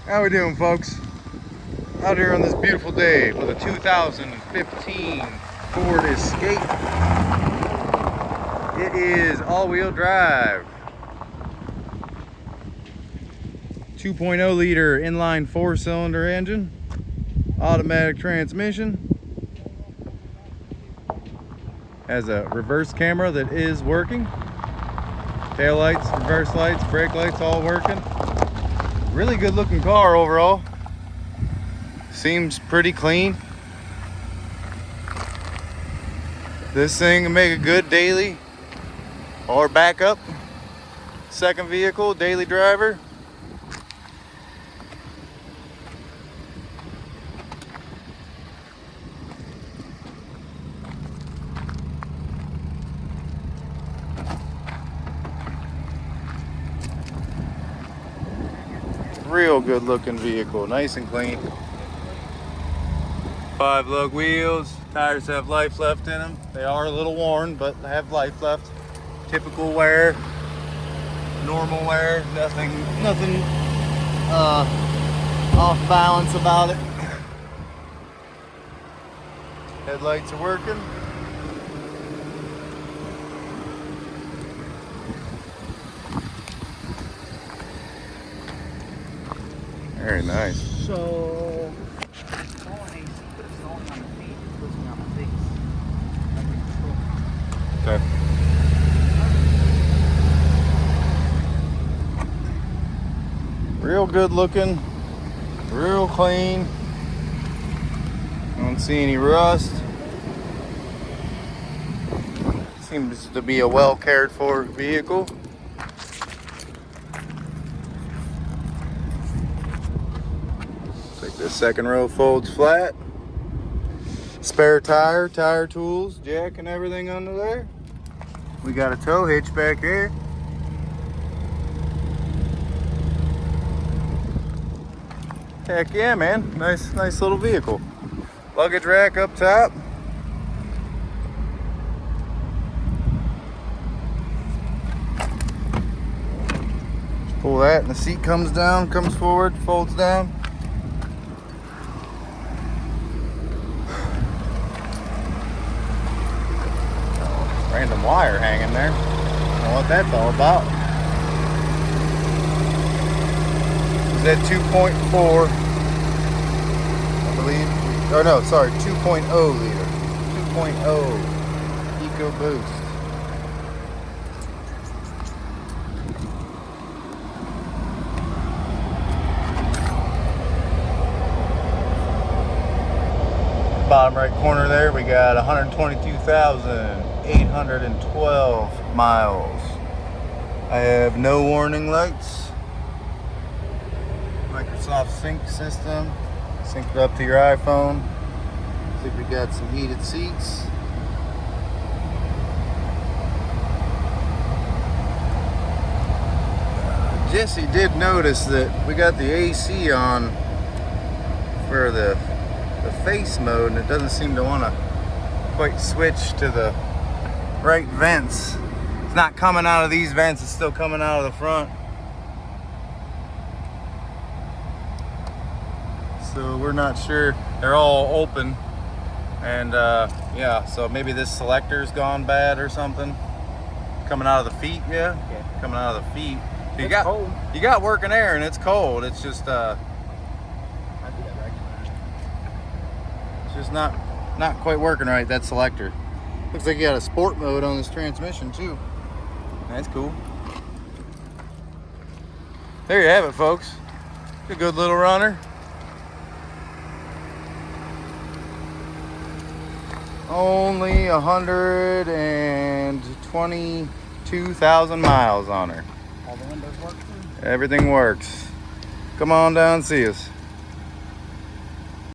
How we doing, folks? Out here on this beautiful day with a 2015 Ford Escape. It is all-wheel drive. 2.0 liter inline 4-cylinder engine. Automatic transmission. Has a reverse camera that is working. Tail lights, reverse lights, brake lights, all working. Really good looking car overall. Seems pretty clean. This thing can make a good daily or backup second vehicle, daily driver. Real good looking vehicle, nice and clean. 5 lug wheels, tires have life left in them. They are a little worn, but they have life left. Typical wear, normal wear, nothing off balance about it. Headlights are working. Very nice. So, it's all AC, but it's only on the feet. It puts me on my face. Okay. Real good looking, real clean. Don't see any rust. Seems to be a well cared for vehicle. The second row folds flat. Spare tire tools, jack and everything under there. We got a tow hitch back here. Heck yeah, man. Nice little vehicle. Luggage rack up top. Just pull that and the seat comes down, comes forward, folds down. Random wire hanging there. I don't know what that's all about. Is that 2.4? I believe. Or no, sorry, 2.0 liter. 2.0 EcoBoost. Bottom right corner there, we got 122,812 miles. I have no warning lights. Microsoft sync system. Sync it up to your iPhone. I think we got some heated seats. Jesse did notice that we got the AC on for the face mode, and it doesn't seem to want to quite switch to the right vents. It's not coming out of these vents, it's still coming out of the front. So we're not sure. They're all open, and yeah, so maybe this selector's gone bad or something. Coming out of the feet, yeah? Coming out of the feet. You got working air and it's cold. It's just just not quite working right, that selector. Looks like you got a sport mode on this transmission too. That's cool. There you have it, folks. A good little runner. Only 122,000 miles on her. All the windows work too? Everything works. Come on down and see us.